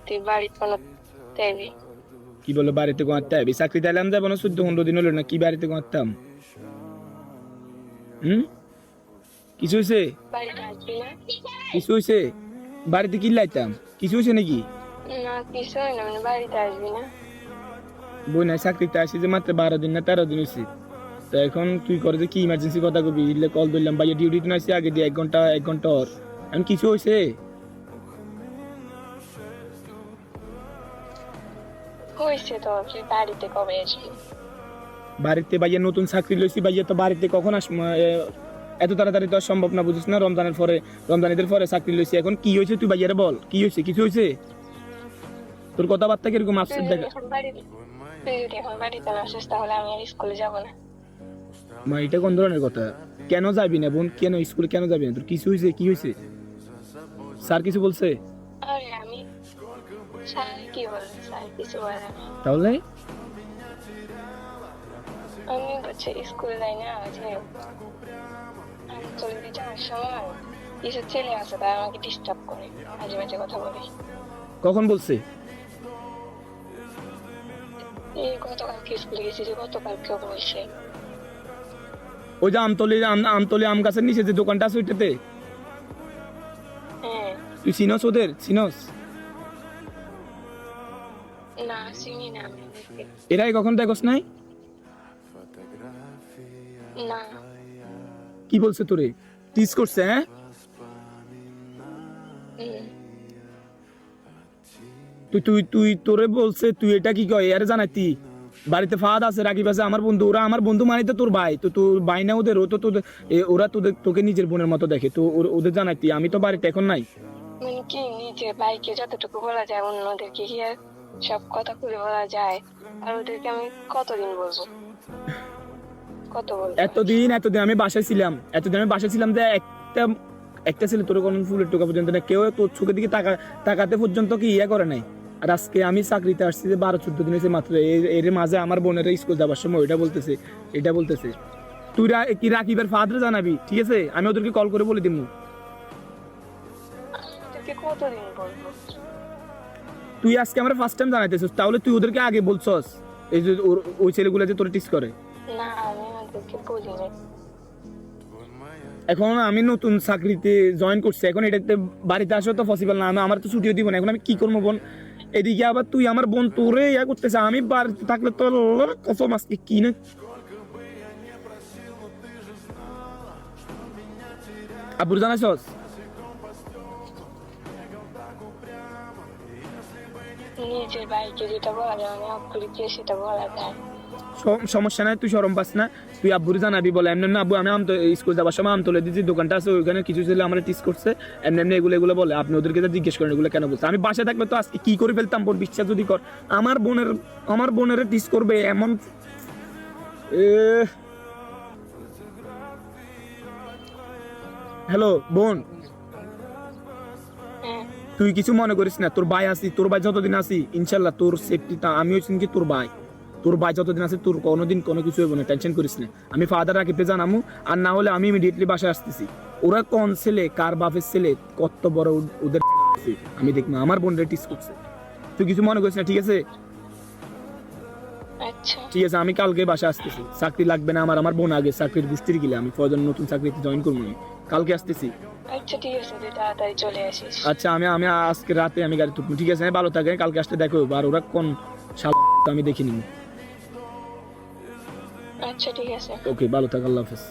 তুই বাড়িতে কোনো দেবি? কি বলে বাড়িতে ঘুমাতে হবে? চাকরি দিলাম যাবো না, 14-15 দিন হলো না, কি বাড়িতে ঘুমাতাম? কিছু হয়েছে? বাড়িতে আসবি না? কিছু হয়েছে? বাড়িতে কি লাইতাম? কিছু হয়েছে নাকি? না কিছু হয় না, মানে বাড়িতে আসবি না? বই নাই, চাকরিতে আসি যে মাত্র 12 দিন না 13 দিন হয়েছে। তো এখন তুই করে যে কি ইমার্জেন্সি কথা কবি, কল ধরলাম, ভাইয়া ডিউটি না আসি আগে দিয়ে 1 ঘন্টা ওর। এখন কিছু হয়েছে? হয়েছে তো, তুই বাড়িতে কবে আসবি? বাড়িতে ভাইয়া নতুন চাকরি লইছি, ভাইয়া তো বাড়িতে কখন আসবো? এত তাড়াতাড়ি তো আর সম্ভব না, বুঝিস না? রমজানের পরে, রমজান ঈদের পরে চাকরি লইছি। এখন কি হয়েছে তুই ভাইয়ারে বল, কি হয়েছে? কিছু হয়েছে? তোর কথাবার্তা কিরকম তুই আপসেট যদি দেখা। এখন বাড়িতে তুই যদি এখন বাড়িতে না আসিস তাহলে আমি আর স্কুলে যাবো না। মা এটা কোন ধরনের কথা? কেন যাবি না বোন? কেন স্কুলে কেন যাবি না? তোর কিছু হয়েছে? কি হয়েছে? স্যার কিছু বলছে? আরে আমি স্যার কি বলবো, স্যার কিছু বলে না। তাহলে আমি হচ্ছে স্কুলে যাই না, যে আমি চলে যাওয়ার সময় কিছু ছেলে আছে তারা আমাকে ডিস্টার্ব করে, মাঝে মাঝে কথা বলে। কখন বলছে? এই গতকালকে স্কুলে গেছি, যে গতকালকেও বলছে। ওই যে আমতলি আম গাছের নিচে যে দোকানটা আছে ওইটাতে? হ্যাঁ। তুই চিনস ওদের? চিনস? না চিনি না আমি ওদেরকে। এরাই কখন দেখস নাই? না। কি বলছে তোরে? টিজ করছে? হ্যাঁ, হুম। তুই তুই তুই তোরে বলছে? তুই এটা কি কয় আরে জানাইতি? বাড়িতে ফাদ আছে, রাকিব আছে, আমার বন্ধু, ওরা আমার বন্ধু মানে তো তোর ভাই, তো তোর ভাই না ওদের? ও তো তোদের ওরা তোদের তোকে নিজের বোনের মতো দেখে, তো ওদের জানাইতি? আমি তো বাড়িতে এখন নাই। মানে কি, নিজের ভাইকে যতটুকু বলা যায় অন্যদেরকে কি আর সব কথা খুলে বলা যায়? আর ওদেরকে আমি কতদিন বলবো, কত বলবো? এতদিন আমি বাসায় ছিলাম, যে একটা একটা ছেলে তোর কোনো ফুলের টোকা পর্যন্ত না, কেউ তোর চোখের দিকে তাকাতে পর্যন্ত কি ইয়া করে নাই। আর আজকে আমি চাকরিতে আসছি যে 12-14 দিন হয়েছে মাত্র, এর মাঝে আমার বোনের স্কুল যাবার সময় এটা বলতেছে। তুই কি রাকিবের ফাদার জানাবি, ঠিক আছে? আমি ওদেরকে কল করে বলে দিব। আমি ওদেরকে কতদিন বলবো? তুই আজকে আমার ফার্স্ট টাইম জানাইতেছিস, তাহলে তুই ওদেরকে আগে বলছস? এই যে ওই ছেলেগুলো যে তোর টিস করে। না আমি ওদেরকে বলি নাই। এখন আমি নতুন চাকরিতে জয়েন করছি, এখন এটাতে বাড়িতে আসা তো পসিবল না, আমার তো ছুটিও দিব না। এখন আমি কি করবো বোন? এদিকে আবার তুই আমার বোন তোরে ইয়া করতেছে, আমি বাড়িতে থাকলে তো কসম আজকে কি না। আব্বুর জানাইছস? নিজের ভাইকে যেটা বলা যায় আমি আব্বুকে সেটা বলা যায়। সমস্যা নাই, তুই শরম পাস না? তুই আব্বুর জানাবি, বলে এমনি না আব্বু আমি স্কুল যাবার সময় আমতলে দিচ্ছি, দোকানটা আছে ওইখানে কিছু ছেলে আমার টিস করছে, এমনি এগুলো বলে। আপনি ওদেরকে জিজ্ঞেস করেন এগুলো কেন বলছে। আমি বাসায় থাকলে তো আজকে কি করে ফেলতাম বোন, বিশ্বাস যদি কর। আমার বোনের টিস করবে এমন। হ্যালো বোন, হ্যাঁ। তুই কিছু মনে করিস না, তোর ভাই আছি, তোর ভাই যতদিন আছি ইনশাল্লাহ তোর সেফটিটা আমি হচ্ছি কি তোর ভাই যতদিন আছে তোর কোনোদিন কোনো কিছু হইব না, টেনশন করিস না। আমি ফাদার রাকিবকে জানামু, আর না হলে আমি ইমিডিয়েটলি বাসায় আসতেছি। ওরা কোন ছেলে, কার বাপের ছেলে, কত বড় ওদের আমি দেখবো। আমার বোনরা টিস করছে, তুই কিছু মনে করিস না, ঠিক আছে? আচ্ছা ঠিক আছে, আমি কালকে বাসায় আসতেছি। চাকরি লাগবে না আমার বোন আগে চাকরির গোষ্ঠীর গেলে, আমি ফয়জন নতুন চাকরিতে জয়েন করবো, আমি কালকে আসতেছি। আচ্ছা ঠিক আছে, তুই তাড়াতাড়ি চলে আসিস। আচ্ছা, আমি আজকে রাতে আমি গাড়ি তুলবো, ঠিক আছে? ভালো থাকে, কালকে আসতে দেখো। আর ওরা কোন শাল আমি দেখে নিব। আচ্ছা ঠিক আছে। ওকে, ভালো থাক, আল্লাহ হাফেজ।